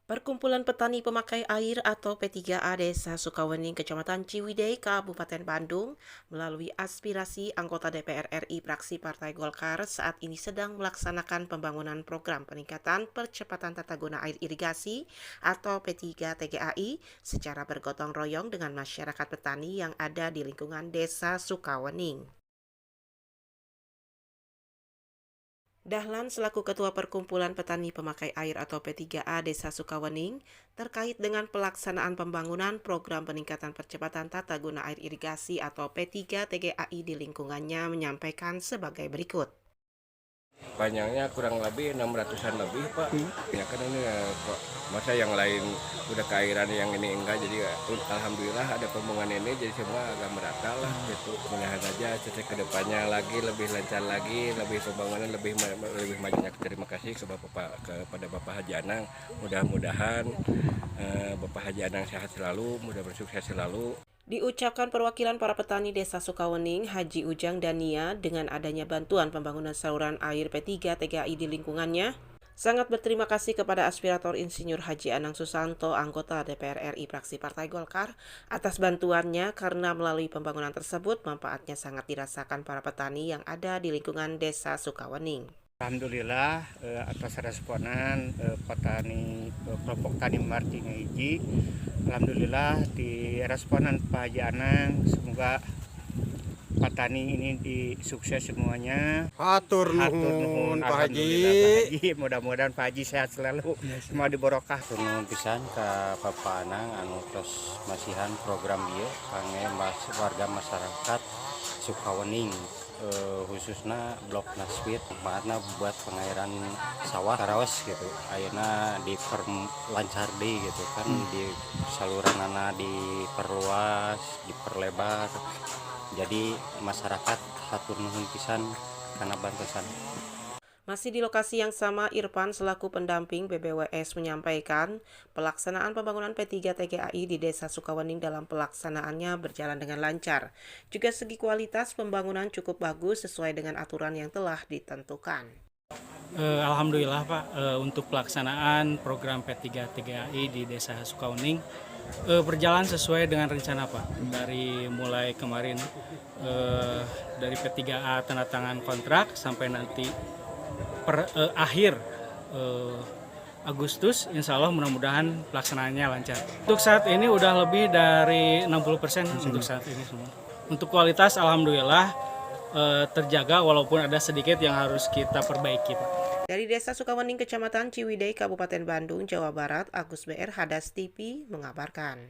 Perkumpulan Petani Pemakai Air atau P3A Desa Sukawening, Kecamatan Ciwidey, Kabupaten Bandung, melalui aspirasi anggota DPR RI fraksi Partai Golkar saat ini sedang melaksanakan pembangunan program peningkatan percepatan tata guna air irigasi atau P3 TGAI secara bergotong royong dengan masyarakat petani yang ada di lingkungan Desa Sukawening. Dahlan selaku Ketua Perkumpulan Petani Pemakai Air atau P3A Desa Sukawening terkait dengan pelaksanaan pembangunan program peningkatan percepatan tata guna air irigasi atau P3 TGAI di lingkungannya menyampaikan sebagai berikut. Banyaknya kurang lebih 600-an lebih, Pak. Ya kan ini kok masa yang lain udah keairan yang ini enggak, jadi alhamdulillah ada pembangunan ini jadi semua agak merata lah gitu. Mudah-mudahan aja ke depannya lagi lebih lancar lagi, lebih pembangunan lebih banyak. Terima kasih kepada Bapak Haji Anang. Mudah-mudahan Bapak Haji Anang sehat selalu, mudah bersukses selalu. Diucapkan perwakilan para petani Desa Sukawening, Haji Ujang dan Nia, dengan adanya bantuan pembangunan saluran air P3 TGAI di lingkungannya, sangat berterima kasih kepada aspirator Insinyur Haji Anang Susanto, anggota DPR RI fraksi Partai Golkar, atas bantuannya karena melalui pembangunan tersebut manfaatnya sangat dirasakan para petani yang ada di lingkungan Desa Sukawening. Alhamdulillah atas responan kelompok tani Martinga Iji. Alhamdulillah di responan Pak Haji Anang, semoga petani ini disukses semuanya. Hatur nuhun Pak Haji. Mudah-mudahan Pak Haji sehat selalu, semua diborokah. Nuhun pisan ka Bapak Anang anu tos masihan program ieu kangge warga masyarakat Sukawening, khususnya blok Naswit, manfaatna buat pengairan sawah karaos gitu. Ayeuna diperlancar deui gitu kan, di saluranana diperluas, diperlebar. Jadi masyarakat hatur nuhun pisan kana bantuan. Masih di lokasi yang sama, Irfan selaku pendamping BBWS menyampaikan pelaksanaan pembangunan P3 TGAI di Desa Sukawening dalam pelaksanaannya berjalan dengan lancar. Juga segi kualitas pembangunan cukup bagus sesuai dengan aturan yang telah ditentukan. Alhamdulillah Pak, untuk pelaksanaan program P3 TGAI di Desa Sukawening berjalan sesuai dengan rencana Pak. Dari mulai kemarin dari P3A tanda tangan kontrak sampai nanti akhir Agustus, insya Allah mudah-mudahan pelaksanaannya lancar. Untuk saat ini udah lebih dari 60% untuk saat ini semua. Untuk kualitas alhamdulillah terjaga walaupun ada sedikit yang harus kita perbaiki Pak. Dari Desa Sukawening, Kecamatan Ciwidey, Kabupaten Bandung, Jawa Barat, Agus BR Hadas TV mengabarkan.